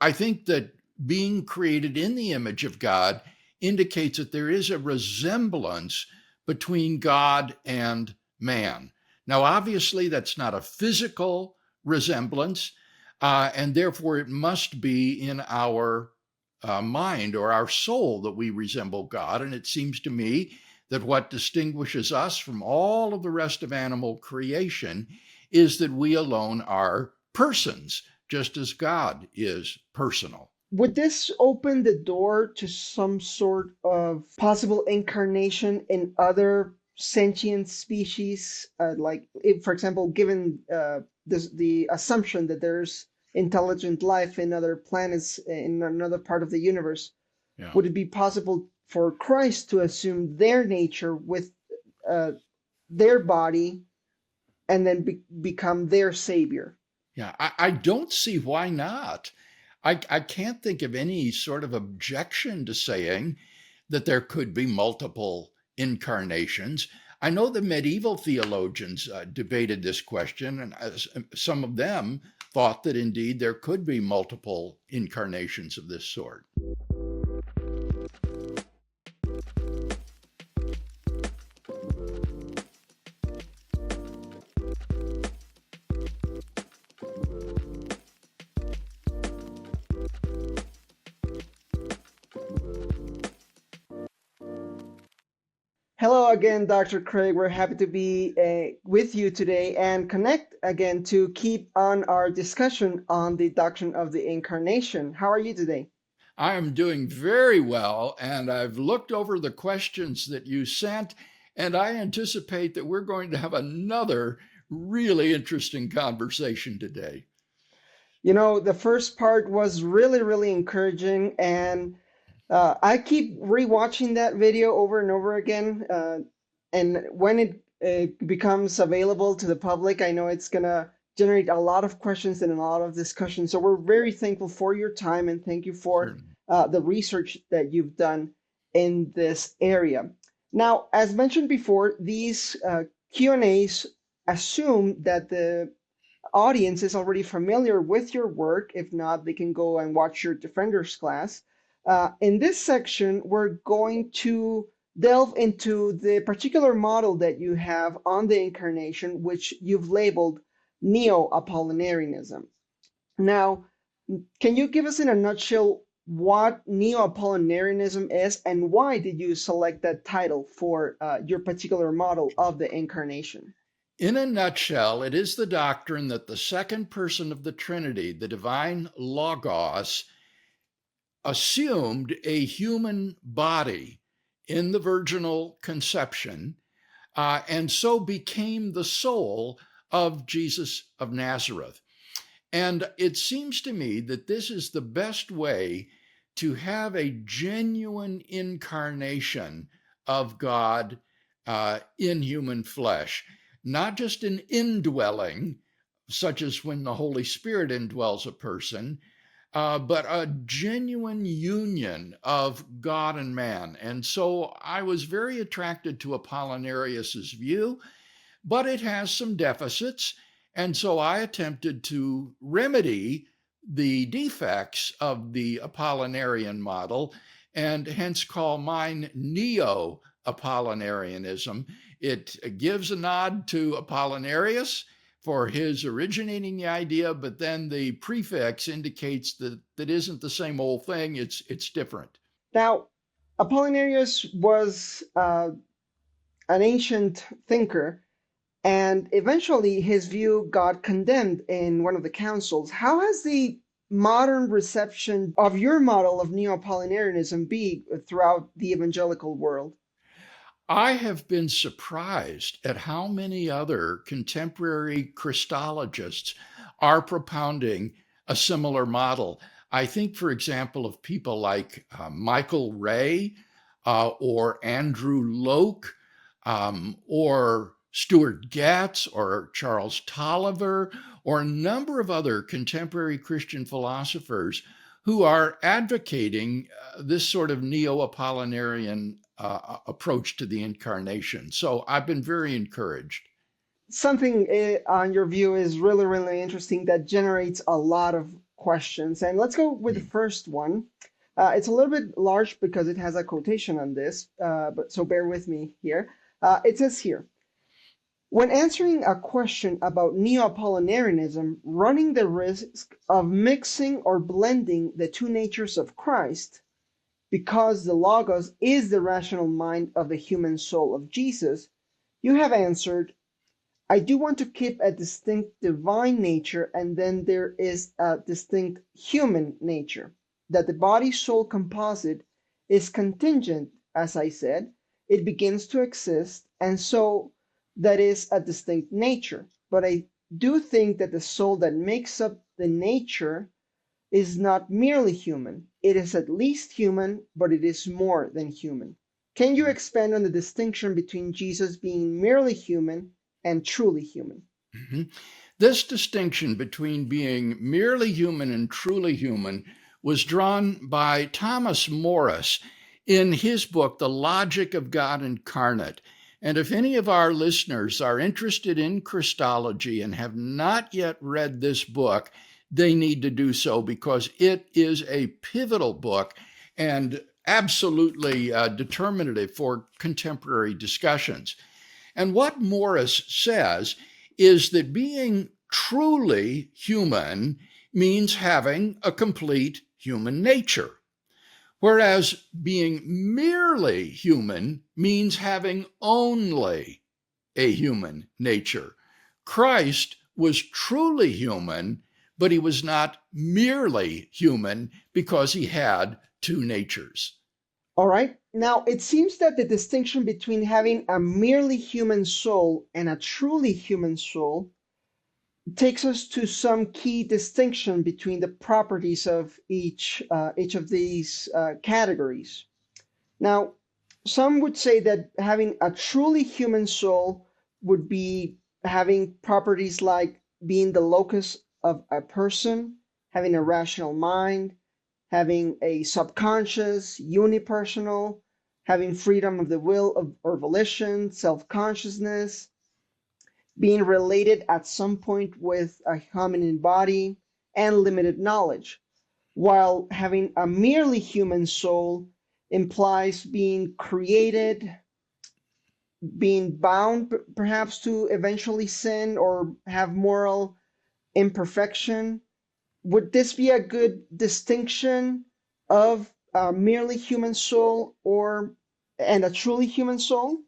I think that being created in the image of God indicates that there is a resemblance between God and man. Now, obviously, that's not a physical resemblance, and therefore it must be in our mind or our soul that we resemble God. And it seems to me that what distinguishes us from all of the rest of animal creation is that we alone are persons, just as God is personal. Would this open the door to some sort of possible incarnation in other sentient species? Like, if, for example, given the assumption that there's intelligent life in other planets in another part of the universe, Yeah. would it be possible for Christ to assume their nature with uh, their body and then become their savior? Yeah, I don't see why not. I can't think of any sort of objection to saying that there could be multiple incarnations. I know the medieval theologians debated this question, and some of them thought that indeed there could be multiple incarnations of this sort. Hello again, Dr. Craig. We're happy to be with you today and connect again to keep on our discussion on the doctrine of the incarnation. How are you today? I am doing very well, and I've looked over the questions that you sent, and I anticipate that we're going to have another really interesting conversation today. You know, the first part was really, really encouraging, and I keep rewatching that video over and over again. And when it becomes available to the public, I know it's gonna generate a lot of questions and a lot of discussion. So we're very thankful for your time and thank you for Certainly. the research that you've done in this area. Now, as mentioned before, these Q&As assume that the audience is already familiar with your work. If not, they can go and watch your Defenders class. In this section, we're going to delve into the particular model that you have on the incarnation, which you've labeled Neo-Apollinarianism. Now, can you give us in a nutshell what Neo-Apollinarianism is and why did you select that title for your particular model of the incarnation? In a nutshell, it is the doctrine that the second person of the Trinity, the divine Logos, assumed a human body in the virginal conception and so became the soul of Jesus of Nazareth. And it seems to me that this is the best way to have a genuine incarnation of God in human flesh, not just an indwelling, such as when the Holy Spirit indwells a person, but a genuine union of God and man. And so I was very attracted to Apollinarius's view, but it has some deficits. And so I attempted to remedy the defects of the Apollinarian model and hence call mine Neo Apollinarianism. It gives a nod to Apollinarius for his originating the idea, but then the prefix indicates that that isn't the same old thing, it's different. Now, Apollinarius was an ancient thinker, and eventually his view got condemned in one of the councils. How has the modern reception of your model of Neo-Apollinarianism be throughout the evangelical world? I have been surprised at how many other contemporary Christologists are propounding a similar model. I think, for example, of people like Michael Ray or Andrew Loke or Stuart Getz or Charles Tolliver or a number of other contemporary Christian philosophers who are advocating this sort of neo-Apollinarian approach to the incarnation. So I've been very encouraged. Something on your view is really, really interesting that generates a lot of questions. And let's go with the first one. It's a little bit large because it has a quotation on this, but so bear with me here. It says here, when answering a question about Neo-Apollinarianism, running the risk of mixing or blending the two natures of Christ, because the Logos is the rational mind of the human soul of Jesus, you have answered, I do want to keep a distinct divine nature, and then there is a distinct human nature. That the body-soul composite is contingent, as I said, it begins to exist, and so that is a distinct nature. But I do think that the soul that makes up the nature is not merely human. It is at least human, but it is more than human. Can you expand on the distinction between Jesus being merely human and truly human? Mm-hmm. This distinction between being merely human and truly human was drawn by Thomas Morris in his book, The Logic of God Incarnate. And if any of our listeners are interested in Christology and have not yet read this book, they need to do so because it is a pivotal book and absolutely determinative for contemporary discussions. And what Morris says is that being truly human means having a complete human nature, whereas being merely human means having only a human nature. Christ was truly human, but he was not merely human because he had two natures. All right. Now, it seems that the distinction between having a merely human soul and a truly human soul takes us to some key distinction between the properties of each of these categories. Now, some would say that having a truly human soul would be having properties like being the locus of a person, having a rational mind, having a subconscious, unipersonal, having freedom of the will or volition, self-consciousness, being related at some point with a hominin body, and limited knowledge, while having a merely human soul implies being created, being bound perhaps to eventually sin or have moral imperfection. Would this be a good distinction of a merely human soul and a truly human soul?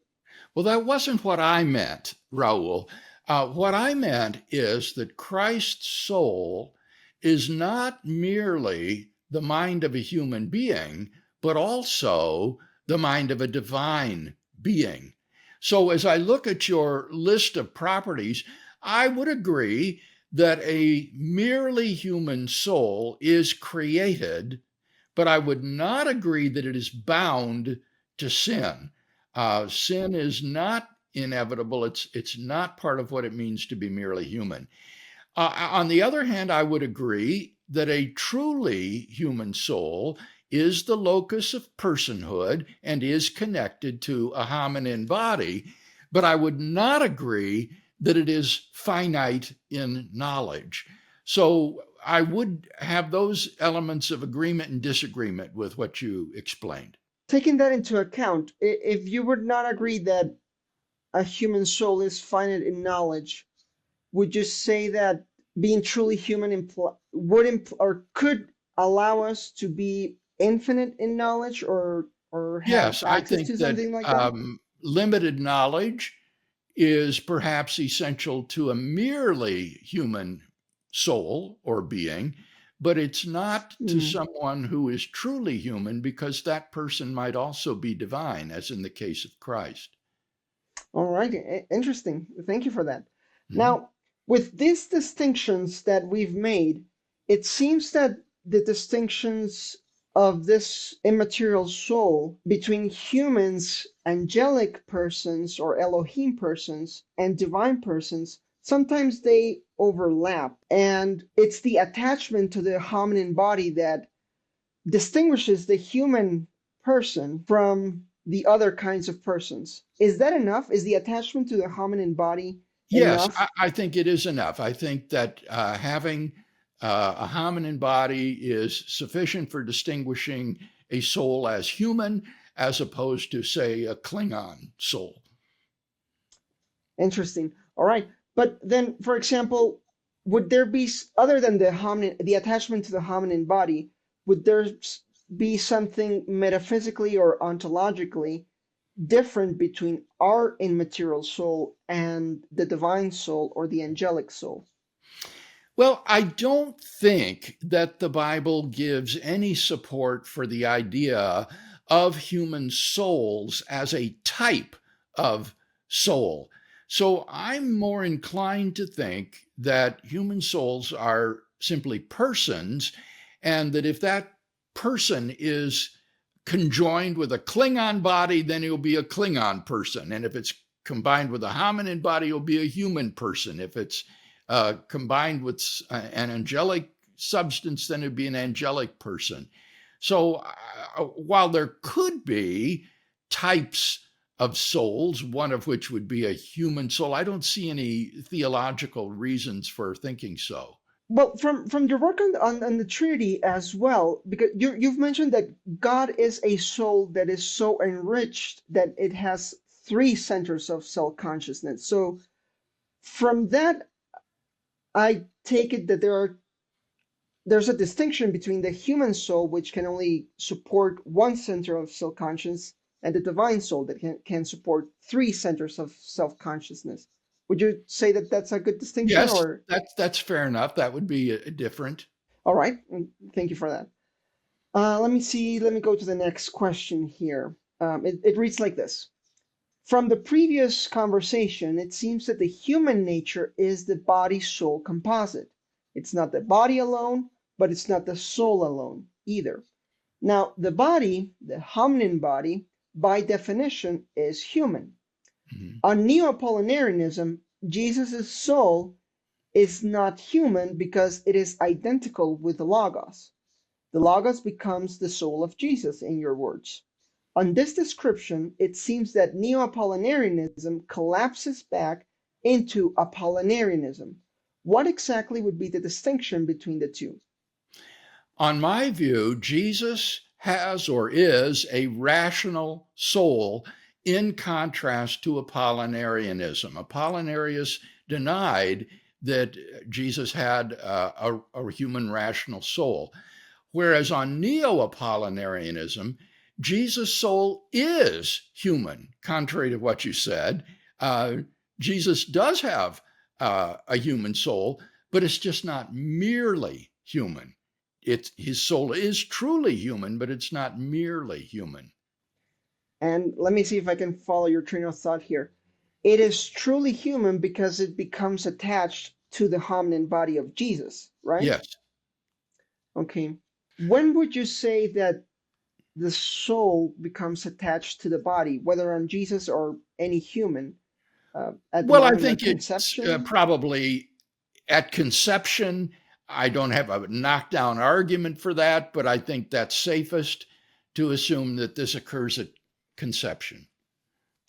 Well, that wasn't what I meant, Raul. What I meant is that Christ's soul is not merely the mind of a human being, but also the mind of a divine being. So as I look at your list of properties, I would agree that a merely human soul is created, but I would not agree that it is bound to sin. Sin is not inevitable. It's not part of what it means to be merely human. On the other hand, I would agree that a truly human soul is the locus of personhood and is connected to a hominin body, but I would not agree that it is finite in knowledge. So I would have those elements of agreement and disagreement with what you explained. Taking that into account, if you would not agree that a human soul is finite in knowledge, would you say that being truly human or could allow us to be infinite in knowledge or have Yes, I access think to that something like that? limited knowledge is perhaps essential to a merely human soul or being, but it's not to Mm. someone who is truly human because that person might also be divine, as in the case of Christ. All right, interesting. Thank you for that. Mhm. Now, with these distinctions that we've made, it seems that the distinctions of this immaterial soul between humans, angelic persons or Elohim persons, and divine persons, sometimes they overlap. And it's the attachment to the hominin body that distinguishes the human person from the other kinds of persons. Is that enough? Is the attachment to the hominin body Yes, enough? I think it is enough. I think that having A hominin body is sufficient for distinguishing a soul as human as opposed to, say, a Klingon soul. Interesting. All right. But then, for example, would there be, other than the hominin, the attachment to the hominin body, would there be something metaphysically or ontologically different between our immaterial soul and the divine soul or the angelic soul? Well, I don't think that the Bible gives any support for the idea of human souls as a type of soul. So I'm more inclined to think that human souls are simply persons, and that if that person is conjoined with a Klingon body, then he'll be a Klingon person. And if it's combined with a hominin body, he'll be a human person. If it's combined with an angelic substance, then it'd be an angelic person. So while there could be types of souls, one of which would be a human soul, I don't see any theological reasons for thinking so. Well, from your work on the Trinity as well, because you've mentioned that God is a soul that is so enriched that it has three centers of self-consciousness. So from that, I take it that there's a distinction between the human soul, which can only support one center of self-consciousness, and the divine soul that can support three centers of self-consciousness. Would you say that that's a good distinction, Yes, or? that's fair enough. That would be different. All right, thank you for that. Let me see. Let me go to the next question here. It reads like this. From the previous conversation, it seems that the human nature is the body-soul composite. It's not the body alone, but it's not the soul alone either. Now, the body, the hominin body, by definition, is human. Mhm. On Neo-Apollinarianism, Jesus' soul is not human because it is identical with the Logos. The Logos becomes the soul of Jesus, in your words. On this description, it seems that Neo-Apollinarianism collapses back into Apollinarianism. What exactly would be the distinction between the two? On my view, Jesus has or is a rational soul in contrast to Apollinarianism. Apollinarius denied that Jesus had a human rational soul, whereas on Neo Apollinarianism, Jesus' soul is human, contrary to what you said. Uh, Jesus does have a human soul, but it's just not merely human. His soul is truly human, but it's not merely human. And let me see if I can follow your train of thought here. It is truly human because it becomes attached to the hominin body of Jesus, right? Yes. Okay. When would you say that the soul becomes attached to the body, whether on Jesus or any human, at the Well, I moment of think it's conception? probably at conception. I don't have a knockdown argument for that, but I think that's safest to assume that this occurs at conception.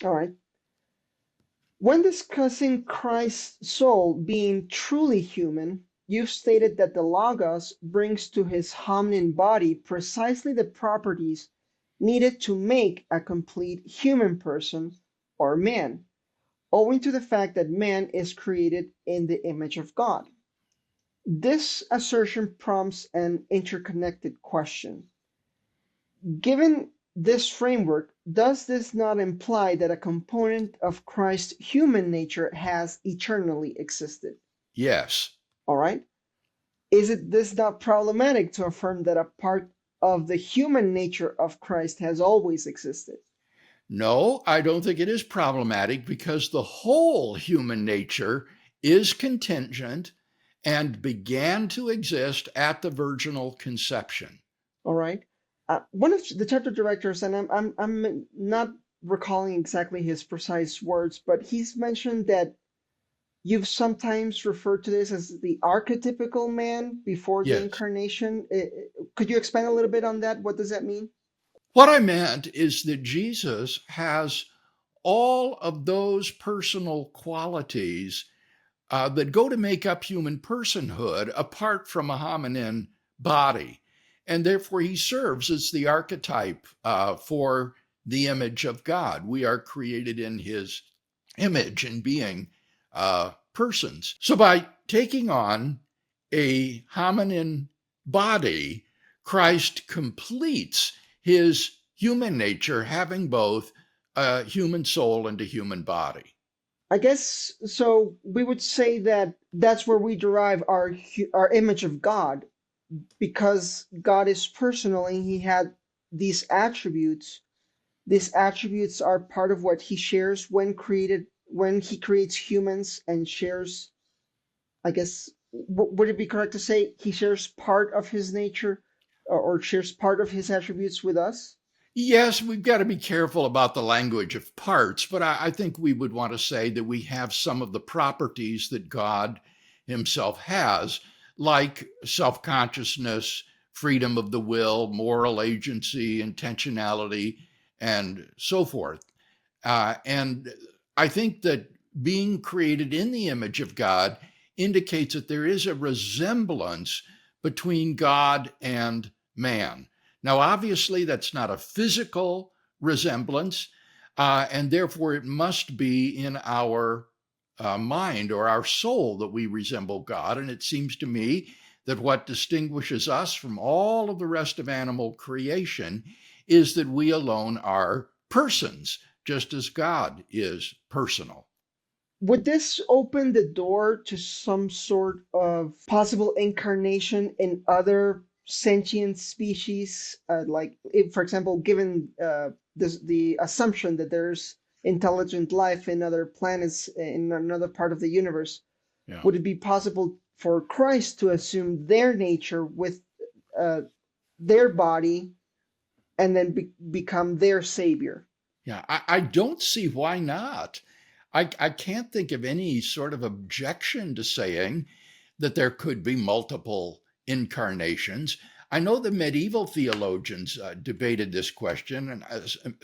All right. When discussing Christ's soul being truly human, you've stated that the Logos brings to his hominin body precisely the properties needed to make a complete human person or man, owing to the fact that man is created in the image of God. This assertion prompts an interconnected question. Given this framework, does this not imply that a component of Christ's human nature has eternally existed? Yes. All right. Is it this not problematic to affirm that a part of the human nature of Christ has always existed? No, I don't think it is problematic because the whole human nature is contingent and began to exist at the virginal conception. All right. One of the chapter directors, and I'm not recalling exactly his precise words, but he's mentioned that you've sometimes referred to this as the archetypical man before the Yes. incarnation. Could you expand a little bit on that? What does that mean? What I meant is that Jesus has all of those personal qualities that go to make up human personhood apart from a hominin body. And therefore, he serves as the archetype for the image of God. We are created in his image and being persons. So by taking on a hominin body, Christ completes his human nature, having both a human soul and a human body. I guess so. We would say that that's where we derive our image of God, because God is personal and He had these attributes. These attributes are part of what He shares when He creates humans and shares. I guess would it be correct to say He shares part of His nature, or shares part of His attributes with us? Yes, we've got to be careful about the language of parts, but I think we would want to say that we have some of the properties that God himself has, like self consciousness, freedom of the will, moral agency, intentionality, and so forth. And I think that being created in the image of God indicates that there is a resemblance between God and man. Now, obviously, that's not a physical resemblance, and therefore it must be in our mind or our soul that we resemble God. And it seems to me that what distinguishes us from all of the rest of animal creation is that we alone are persons, just as God is personal. Would this open the door to some sort of possible incarnation in other sentient species? Like, if, for example, given the assumption that there's intelligent life in other planets in another part of the universe, Yeah. would it be possible for Christ to assume their nature with uh, their body and then become their savior? Yeah, I don't see why not. I can't think of any sort of objection to saying that there could be multiple incarnations. I know the medieval theologians debated this question, and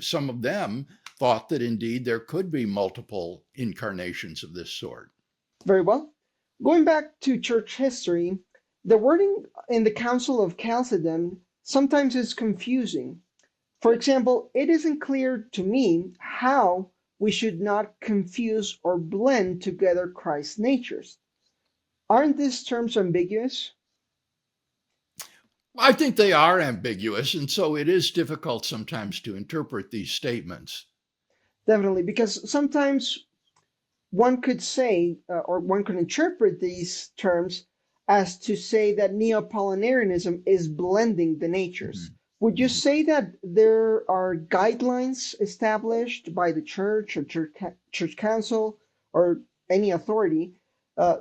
some of them thought that indeed there could be multiple incarnations of this sort. Very well. Going back to church history, the wording in the Council of Chalcedon sometimes is confusing. For example, it isn't clear to me how we should not confuse or blend together Christ's natures. Aren't these terms ambiguous? I think they are ambiguous, and so it is difficult sometimes to interpret these statements. Definitely, because sometimes one could say, or one could interpret these terms as to say that Neoapollinarianism is blending the natures. Mhm. Would you Mhm. say that there are guidelines established by the church or church council or any authority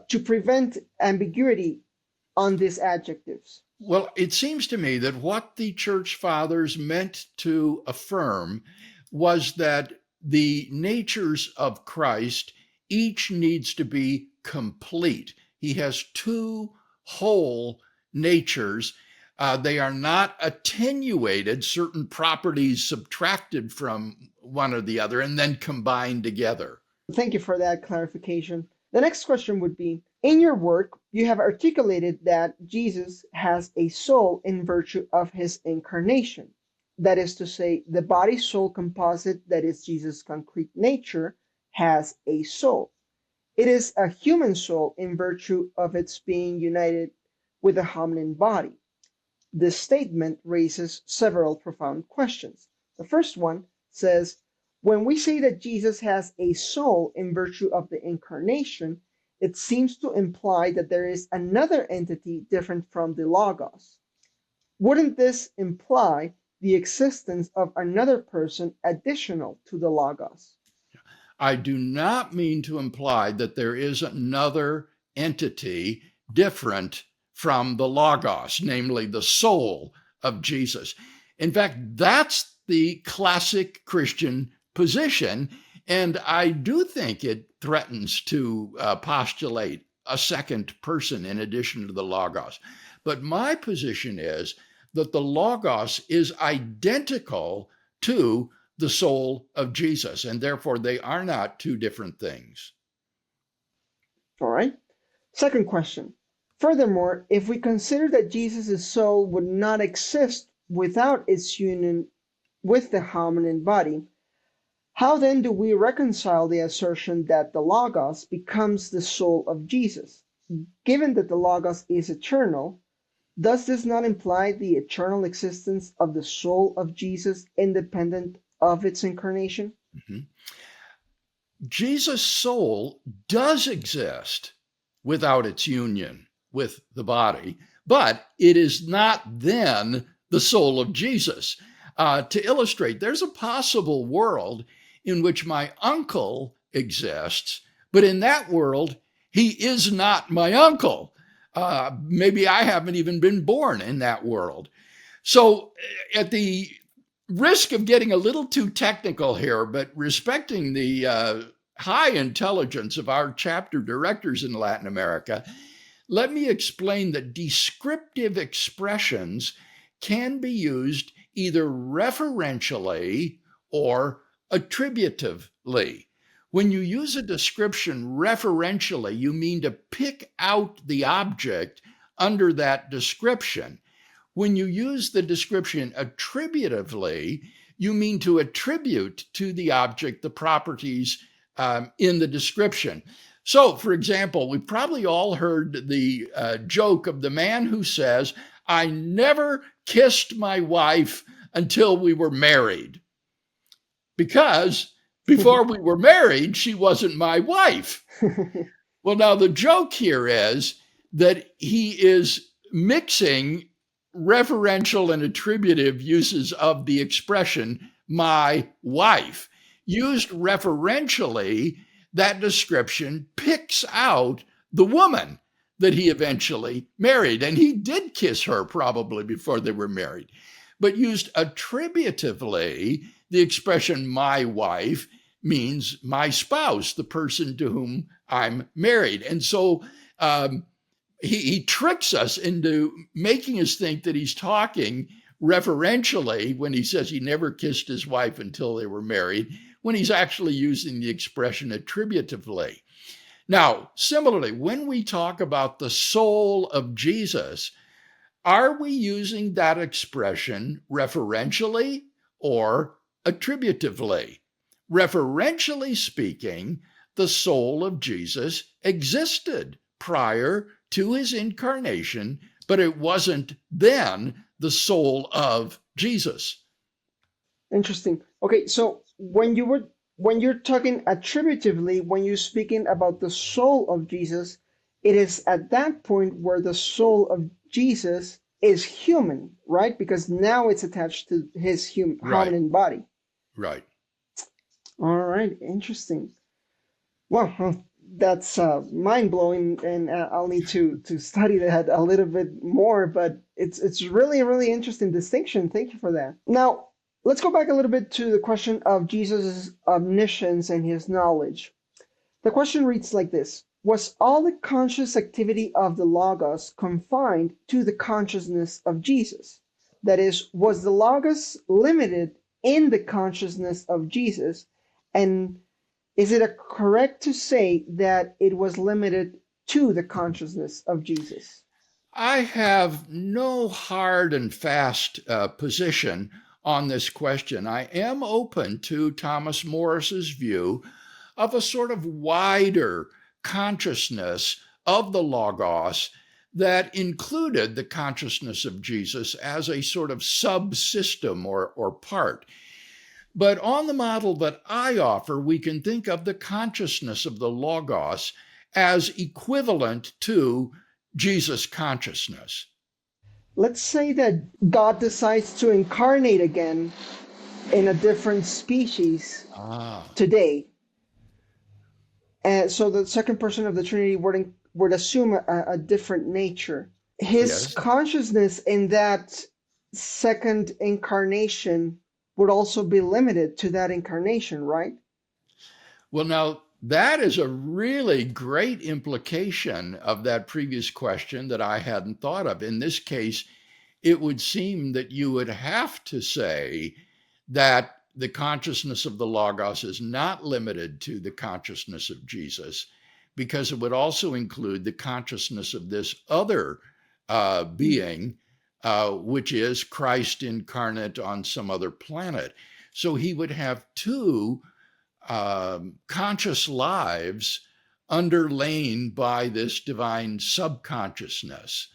to prevent ambiguity on these adjectives? Well, it seems to me that what the church fathers meant to affirm was that the natures of Christ each needs to be complete. He has two whole natures. They are not attenuated, certain properties subtracted from one or the other and then combined together. Thank you for that clarification. The next question would be, in your work, you have articulated that Jesus has a soul in virtue of his incarnation. That is to say, the body soul composite that is Jesus' concrete nature has a soul. It is a human soul in virtue of its being united with a hominin body. This statement raises several profound questions. The first one says, when we say that Jesus has a soul in virtue of the incarnation, it seems to imply that there is another entity different from the Logos. Wouldn't this imply the existence of another person additional to the Logos? I do not mean to imply that there is another entity different from the Logos, namely the soul of Jesus. In fact, that's the classic Christian position. And I do think it threatens to postulate a second person in addition to the Logos. But my position is that the Logos is identical to the soul of Jesus, and therefore they are not two different things. All right. Second question. Furthermore, if we consider that Jesus' soul would not exist without its union with the hominin body, how then do we reconcile the assertion that the Logos becomes the soul of Jesus? Given that the Logos is eternal, does this not imply the eternal existence of the soul of Jesus independent of its incarnation? Mhm. Jesus' soul does exist without its union with the body, but it is not then the soul of Jesus. To illustrate, there's a possible world in which my uncle exists, but in that world, he is not my uncle. Maybe I haven't even been born in that world. So, at the risk of getting a little too technical here, but respecting the high intelligence of our chapter directors in Latin America, let me explain that descriptive expressions can be used either referentially or attributively. When you use a description referentially, you mean to pick out the object under that description. When you use the description attributively, you mean to attribute to the object the properties in the description. So, for example, we've probably all heard the joke of the man who says, I never kissed my wife until we were married, because before we were married, she wasn't my wife. Well, now the joke here is that he is mixing referential and attributive uses of the expression my wife. Used referentially, that description picks out the woman that he eventually married. And he did kiss her probably before they were married. But used attributively, the expression my wife means my spouse, the person to whom I'm married. And so he tricks us into making us think that he's talking referentially when he says he never kissed his wife until they were married, when he's actually using the expression attributively. Now, similarly, when we talk about the soul of Jesus, are we using that expression referentially or attributively? Referentially speaking, the soul of Jesus existed prior to his incarnation, but it wasn't then the soul of Jesus. Interesting. Okay, so when you're talking attributively, when you're speaking about the soul of Jesus, it is at that point where the soul of Jesus is human, right? Because now it's attached to his Right, hominin body. right. All right, interesting. Well, that's mind blowing, and I'll need to study that a little bit more. But it's really a really interesting distinction. Thank you for that. Now, let's go back a little bit to the question of Jesus' omniscience and his knowledge. The question reads like this: Was all the conscious activity of the Logos confined to the consciousness of Jesus? That is, was the Logos limited in the consciousness of Jesus, and is it correct to say that it was limited to the consciousness of Jesus? I have no hard and fast position on this question. I am open to Thomas Morris's view of a sort of wider consciousness of the Logos that included the consciousness of Jesus as a sort of subsystem or part. But on the model that I offer, we can think of the consciousness of the Logos as equivalent to Jesus' consciousness. Let's say that God decides to incarnate again in a different species Ah, today. And so the second person of the Trinity would assume a different nature. His yes. consciousness in that second incarnation would also be limited to that incarnation, right? Well, now that is a really great implication of that previous question that I hadn't thought of. In this case, it would seem that you would have to say that the consciousness of the Logos is not limited to the consciousness of Jesus, because it would also include the consciousness of this other being, which is Christ incarnate on some other planet. So he would have two conscious lives underlain by this divine subconsciousness.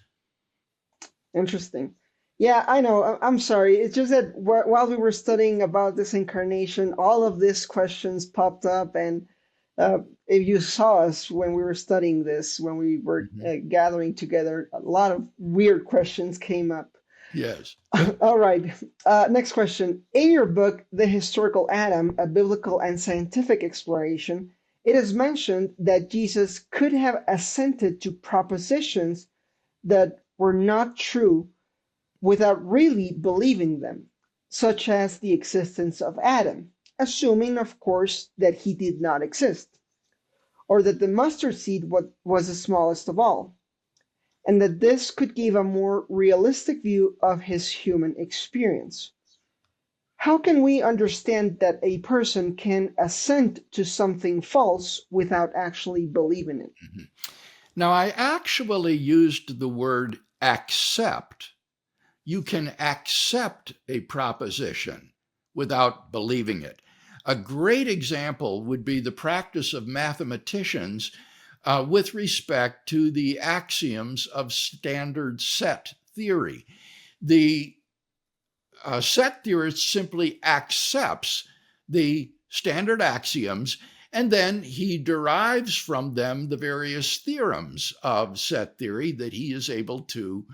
Interesting. Yeah, I know. I'm sorry. It's just that while we were studying about this incarnation, all of these questions popped up. And if you saw us when we were studying this, when we were Mhm. gathering together, a lot of weird questions came up. Yes. All right. Next question. In your book, The Historical Adam, a biblical and scientific exploration, it is mentioned that Jesus could have assented to propositions that were not true without really believing them, such as the existence of Adam, assuming, of course, that he did not exist, or that the mustard seed was the smallest of all, and that this could give a more realistic view of his human experience. How can we understand that a person can assent to something false without actually believing it? Mhm. Now, I actually used the word accept. You can accept a proposition without believing it. A great example would be the practice of mathematicians with respect to the axioms of standard set theory. The set theorist simply accepts the standard axioms, and then he derives from them the various theorems of set theory that he is able to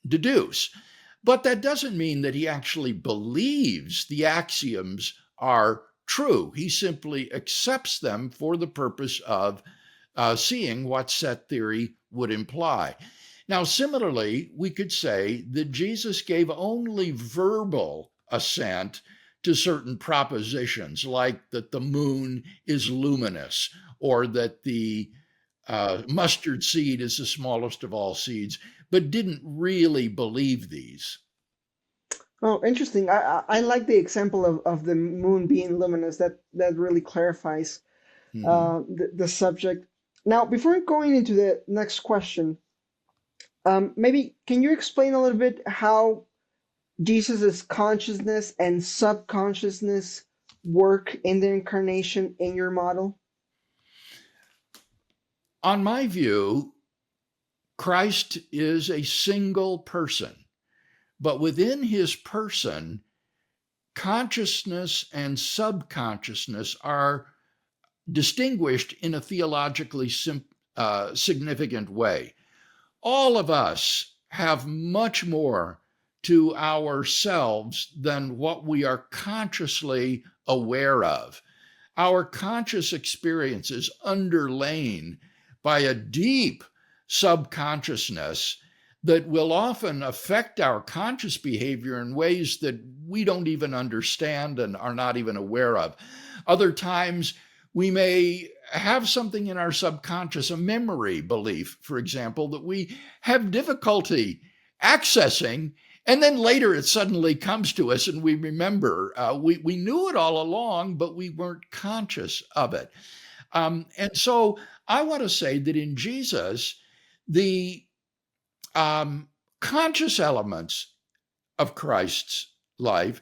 deduce. But that doesn't mean that he actually believes the axioms are true. He simply accepts them for the purpose of seeing what set theory would imply. Now, similarly, we could say that Jesus gave only verbal assent to certain propositions, like that the moon is luminous, or that the mustard seed is the smallest of all seeds, but didn't really believe these. Oh, interesting. I like the example of the moon being luminous. That really clarifies Mm-hmm. the subject. Now, before going into the next question, maybe can you explain a little bit how Jesus's consciousness and subconsciousness work in the incarnation in your model? On my view, Christ is a single person, but within his person, consciousness and subconsciousness are distinguished in a theologically significant way. All of us have much more to ourselves than what we are consciously aware of. Our conscious experience is underlain by a deep subconsciousness that will often affect our conscious behavior in ways that we don't even understand and are not even aware of. Other times, we may have something in our subconscious, a memory belief, for example, that we have difficulty accessing. And then later it suddenly comes to us and we remember. We knew it all along, but we weren't conscious of it. And so I want to say that in Jesus, the conscious elements of Christ's life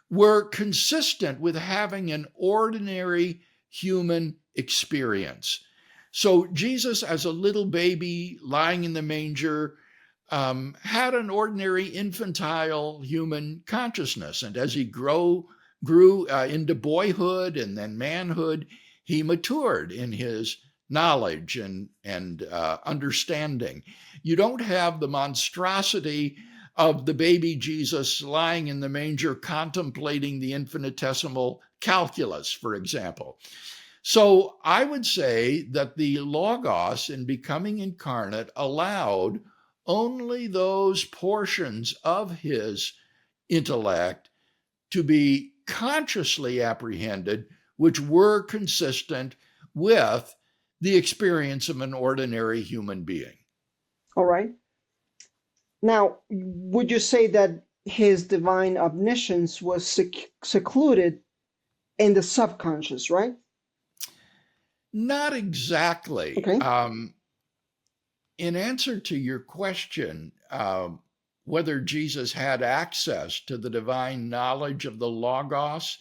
were consistent with having an ordinary human experience. So Jesus, as a little baby lying in the manger, had an ordinary infantile human consciousness. And as he grew into boyhood and then manhood, he matured in his knowledge and understanding. You don't have the monstrosity of the baby Jesus lying in the manger contemplating the infinitesimal calculus, for example. So I would say that the Logos, in becoming incarnate, allowed only those portions of his intellect to be consciously apprehended, which were consistent with the experience of an ordinary human being. All right. Now, would you say that his divine omniscience was secluded in the subconscious, right? Not exactly. Okay. In answer to your question, whether Jesus had access to the divine knowledge of the Logos,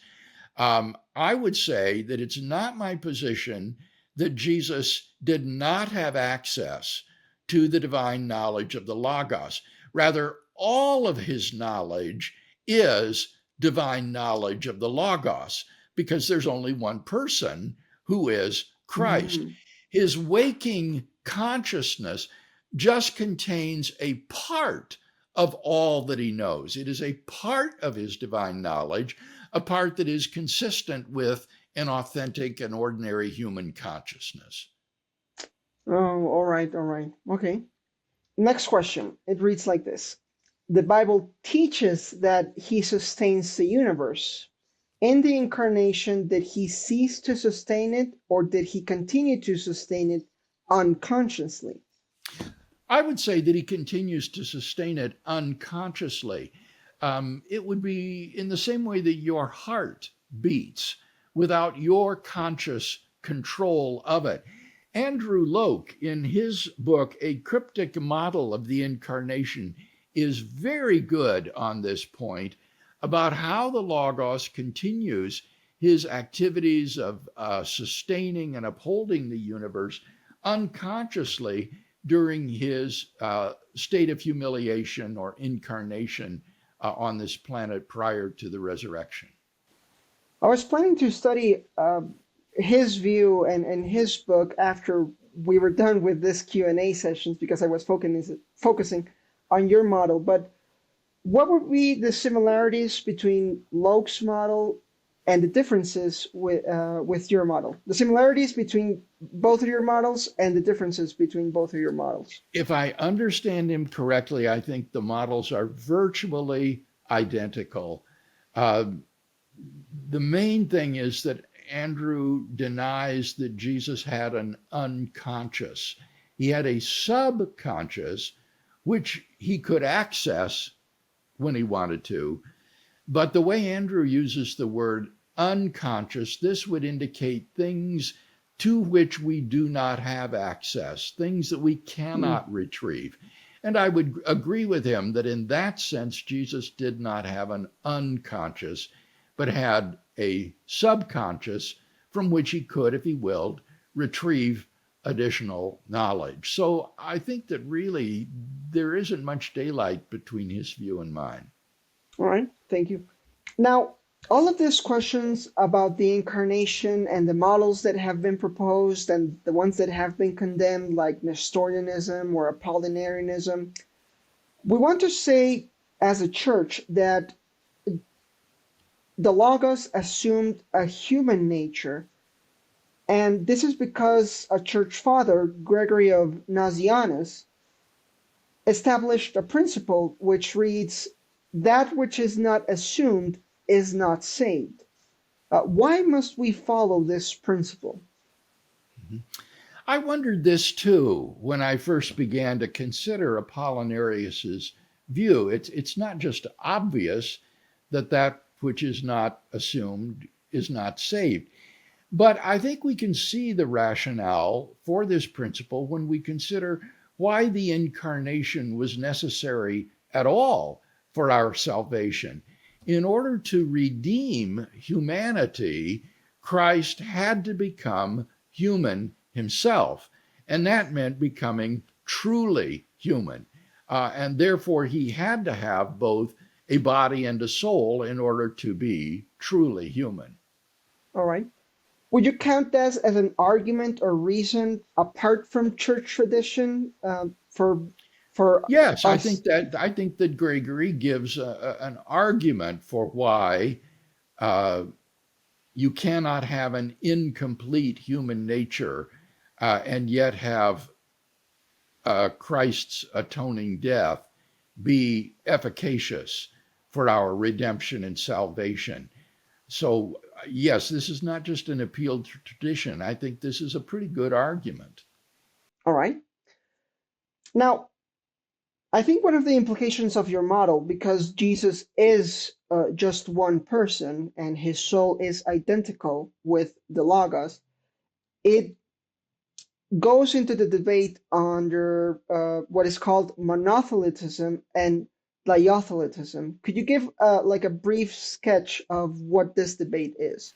I would say that it's not my position that Jesus did not have access to the divine knowledge of the Logos. Rather, all of his knowledge is divine knowledge of the Logos because there's only one person who is Christ. Mm, His waking consciousness just contains a part of all that he knows. It is a part of his divine knowledge, a part that is consistent with an authentic and ordinary human consciousness. oh, all right, all right. Okay. Next question. It reads like this. The Bible teaches that he sustains the universe. In the incarnation, did he cease to sustain it, or did he continue to sustain it unconsciously? I would say that he continues to sustain it unconsciously. It would be in the same way that your heart beats without your conscious control of it. Andrew Loke, in his book, A Cryptic Model of the Incarnation, is very good on this point about how the Logos continues his activities of sustaining and upholding the universe unconsciously during his state of humiliation or incarnation on this planet prior to the resurrection. I was planning to study his view and his book after we were done with this Q&A sessions because I was focusing on your model. But what would be the similarities between Loke's model and the differences with your model? The similarities between both of your models and the differences between both of your models. If I understand him correctly, I think the models are virtually identical. Uh, the main thing is that Andrew denies that Jesus had an unconscious. He had a subconscious, which he could access when he wanted to. But the way Andrew uses the word unconscious, this would indicate things to which we do not have access, things that we Mm. cannot retrieve. And I would agree with him that in that sense, Jesus did not have an unconscious, but had a subconscious from which he could, if he willed, retrieve additional knowledge. So I think that really there isn't much daylight between his view and mine. All right, thank you. Now, all of these questions about the incarnation and the models that have been proposed and the ones that have been condemned, like Nestorianism or Apollinarianism, we want to say as a church that the Logos assumed a human nature. And this is because a church father, Gregory of Nazianzus, established a principle which reads, that which is not assumed is not saved. Why must we follow this principle? I wondered this too when I first began to consider Apollinarius's view. It's not just obvious that that which is not assumed is not saved. But I think we can see the rationale for this principle when we consider why the incarnation was necessary at all for our salvation. In order to redeem humanity, Christ had to become human himself, and that meant becoming truly human. And therefore, he had to have both a body and a soul in order to be truly human. All right. Would you count this as an argument or reason apart from church tradition for Yes, us? I think that Gregory gives an argument for why uh, you cannot have an incomplete human nature and yet have Christ's atoning death be efficacious for our redemption and salvation. So, yes, this is not just an appeal to tradition. I think this is a pretty good argument. All right. Now, I think one of the implications of your model, because Jesus is just one person and his soul is identical with the Logos, it goes into the debate under what is called monothelitism and diothelitism. Could you give like a brief sketch of what this debate is?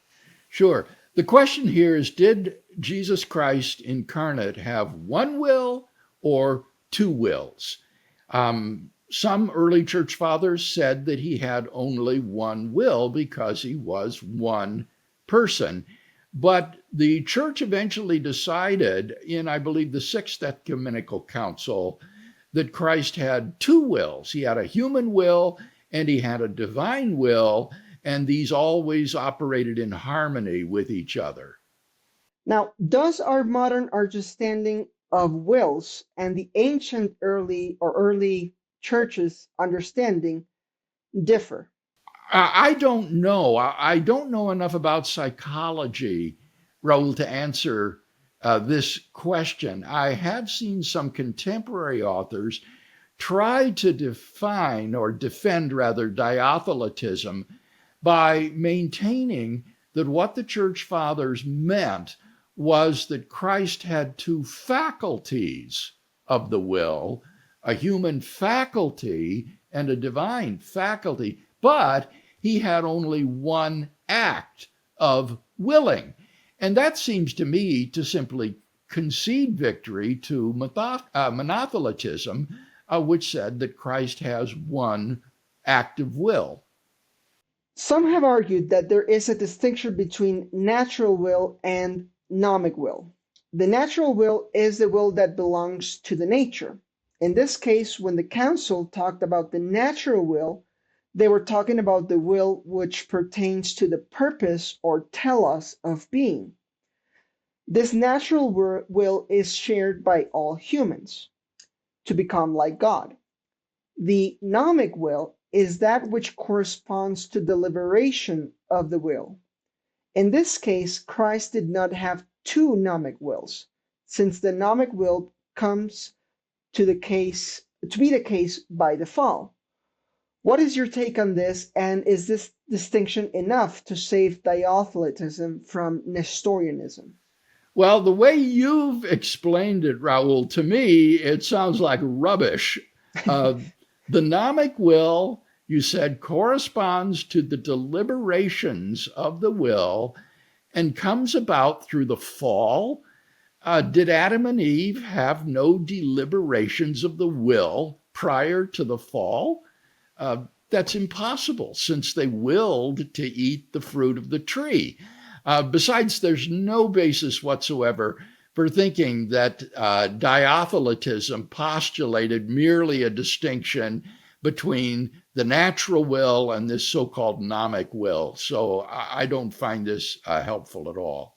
Sure. The question here is, did Jesus Christ incarnate have one will or two wills? Some early church fathers said that he had only one will because he was one person. But the church eventually decided in, I believe, the Sixth Ecumenical Council that Christ had two wills. He had a human will and he had a divine will, and these always operated in harmony with each other. Now, does our modern understanding of wills and the ancient early churches understanding differ? I don't know. I don't know enough about psychology, Raul, to answer this question. I have seen some contemporary authors try to define or defend, rather, diotheletism by maintaining that what the church fathers meant was that Christ had two faculties of the will, a human faculty and a divine faculty, but he had only one act of willing. And that seems to me to simply concede victory to monothelitism, which said that Christ has one active will. Some have argued that there is a distinction between natural will and nomic will. The natural will is the will that belongs to the nature. In this case, when the council talked about the natural will, they were talking about the will which pertains to the purpose or telos of being. This natural will is shared by all humans to become like God. The nomic will is that which corresponds to the liberation of the will. In this case, Christ did not have two nomic wills, since the nomic will comes to be the case by default. What is your take on this, and is this distinction enough to save diotheletism from Nestorianism? Well, the way you've explained it, Raul, to me, it sounds like rubbish. Uh, the nomic will, you said, corresponds to the deliberations of the will and comes about through the fall. Did Adam and Eve have no deliberations of the will prior to the fall? That's impossible since they willed to eat the fruit of the tree. Besides, there's no basis whatsoever for thinking that diotheletism postulated merely a distinction between the natural will and this so-called nomic will. So I don't find this helpful at all.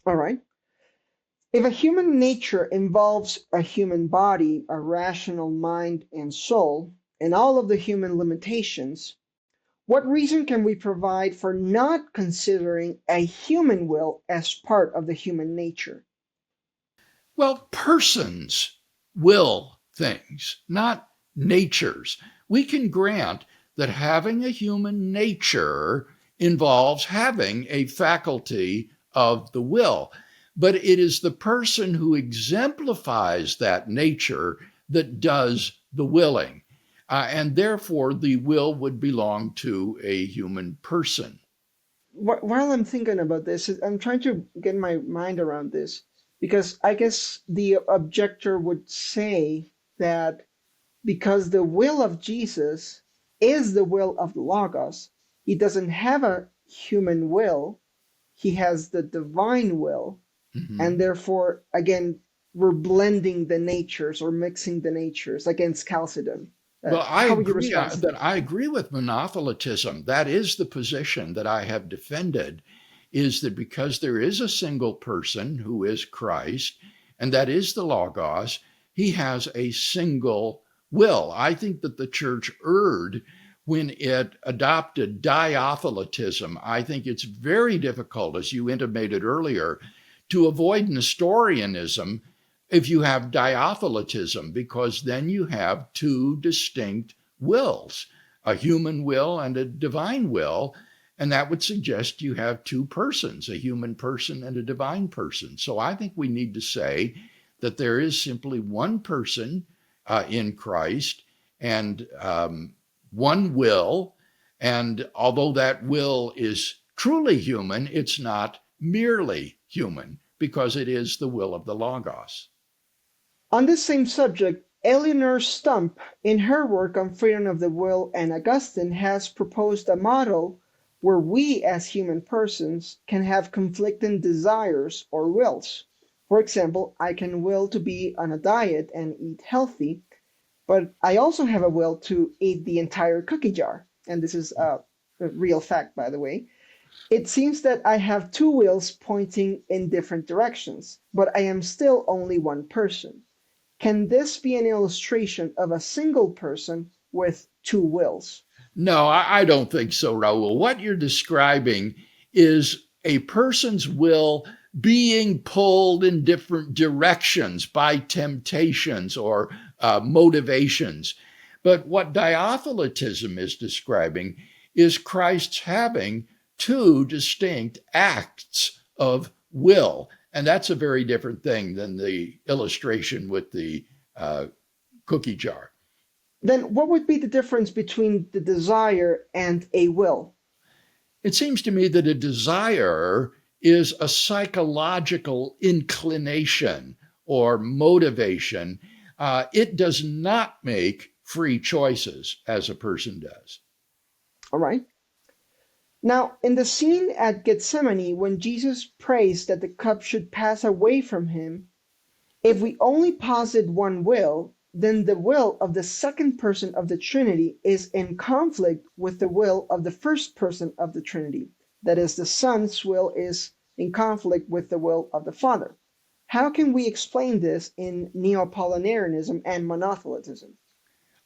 All right. If a human nature involves a human body, a rational mind and soul, and all of the human limitations, what reason can we provide for not considering a human will as part of the human nature? Well, persons will things, not natures. We can grant that having a human nature involves having a faculty of the will, but it is the person who exemplifies that nature that does the willing. And therefore, the will would belong to a human person. While I'm thinking about this, I'm trying to get my mind around this because I guess the objector would say that because the will of Jesus is the will of the Logos, he doesn't have a human will, he has the divine will, Mhm. and therefore, again, we're blending the natures or mixing the natures against Chalcedon. Well, I How would you agree respond to that this? I agree with monothelitism. That is the position that I have defended, is that because there is a single person who is Christ, and that is the Logos, he has a single will. I think that the church erred when it adopted diotheletism. I think it's very difficult, as you intimated earlier, to avoid Nestorianism if you have diotheletism, because then you have two distinct wills, a human will and a divine will. And that would suggest you have two persons, a human person and a divine person. So I think we need to say that there is simply one person in Christ and one will. And although that will is truly human, it's not merely human because it is the will of the Logos. On this same subject, Eleanor Stump, in her work on freedom of the will, and Augustine has proposed a model where we as human persons can have conflicting desires or wills. For example, I can will to be on a diet and eat healthy, but I also have a will to eat the entire cookie jar. And this is a real fact, by the way. It seems that I have two wills pointing in different directions, but I am still only one person. Can this be an illustration of a single person with two wills? No, I don't think so, Raul. What you're describing is a person's will being pulled in different directions by temptations or motivations. But what diotheletism is describing is Christ's having two distinct acts of will. And that's a very different thing than the illustration with the cookie jar. Then what would be the difference between the desire and a will? It seems to me that a desire is a psychological inclination or motivation. It does not make free choices as a person does. All right. Now, in the scene at Gethsemane, when Jesus prays that the cup should pass away from him, if we only posit one will, then the will of the second person of the Trinity is in conflict with the will of the first person of the Trinity. That is, the Son's will is in conflict with the will of the Father. How can we explain this in Neo-Apollinarianism and monothelitism?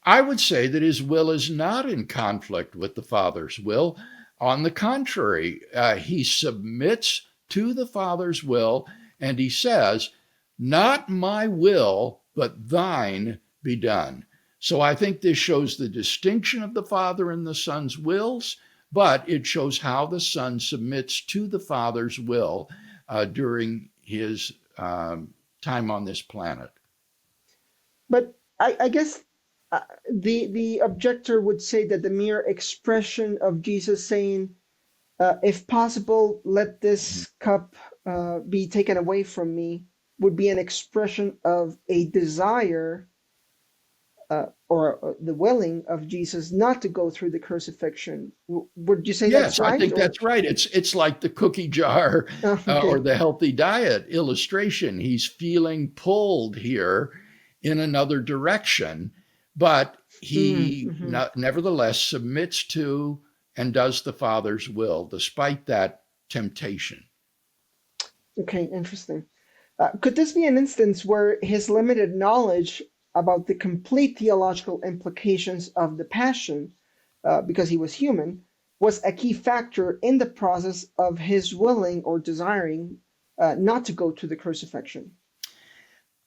I would say that his will is not in conflict with the Father's will. On the contrary, he submits to the Father's will and he says, "Not my will, but thine be done." So I think this shows the distinction of the Father and the Son's wills, but it shows how the Son submits to the Father's will during his time on this planet. But I guess the objector would say that the mere expression of Jesus saying, "If possible, let this cup be taken away from me," would be an expression of a desire or the willing of Jesus not to go through the crucifixion. Would you say that's Yes, I right? think Or that's right. It's like the cookie jar or okay. the healthy diet illustration. He's feeling pulled here in another direction, but he Mm-hmm. nevertheless submits to and does the Father's will despite that temptation. Okay, interesting. Could this be an instance where his limited knowledge about the complete theological implications of the Passion, because he was human, was a key factor in the process of his willing or desiring not to go to the crucifixion?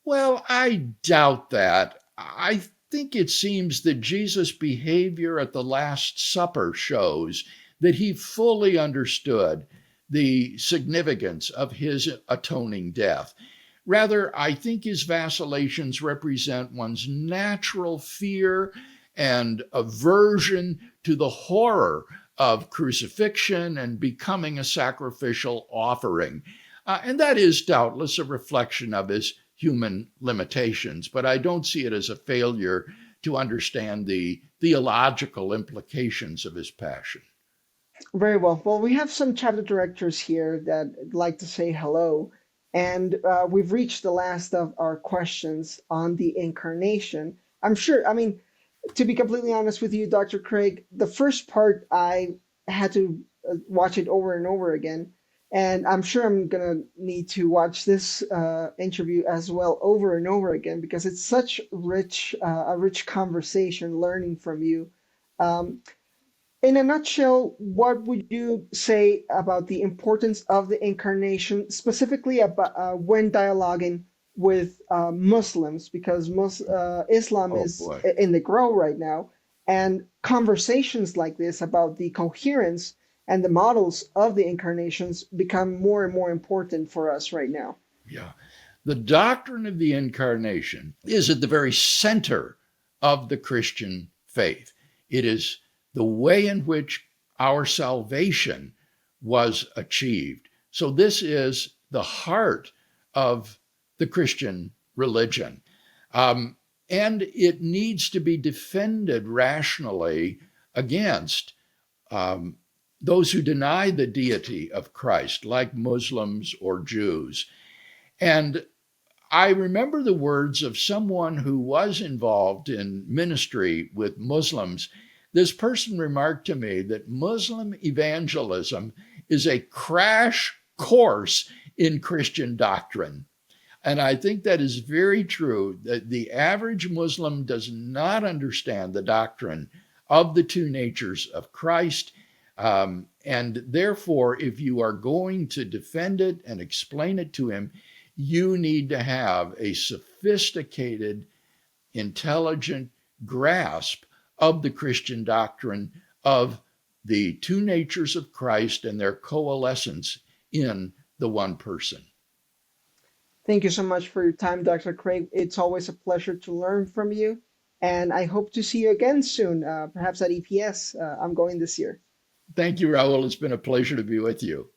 Well, I doubt that. I think it seems that Jesus' behavior at the Last Supper shows that he fully understood the significance of his atoning death. Rather, I think his vacillations represent one's natural fear and aversion to the horror of crucifixion and becoming a sacrificial offering. And that is doubtless a reflection of his human limitations, but I don't see it as a failure to understand the theological implications of his passion. Very well. Well, we have some chapter directors here that like to say hello, and we've reached the last of our questions on the incarnation. I'm sure, I mean, to be completely honest with you, Dr. Craig, the first part I had to watch it over and over again, and I'm sure I'm gonna need to watch this interview as well over and over again because it's such a rich conversation learning from you. Um, in a nutshell, what would you say about the importance of the incarnation, specifically about when dialoguing with Muslims, because Islam Oh is boy. in the grow right now, and conversations like this about the coherence and the models of the incarnations become more and more important for us right now. Yeah. The doctrine of the incarnation is at the very center of the Christian faith. It is the way in which our salvation was achieved. So, this is the heart of the Christian religion. And it needs to be defended rationally against those who deny the deity of Christ, like Muslims or Jews. And I remember the words of someone who was involved in ministry with Muslims. This person remarked to me that Muslim evangelism is a crash course in Christian doctrine. And I think that is very true, that the average Muslim does not understand the doctrine of the two natures of Christ. And therefore, if you are going to defend it and explain it to him, you need to have a sophisticated, intelligent grasp of the Christian doctrine of the two natures of Christ and their coalescence in the one person. Thank you so much for your time, Dr. Craig. It's always a pleasure to learn from you. And I hope to see you again soon, perhaps at EPS. I'm going this year. Thank you, Raul. It's been a pleasure to be with you.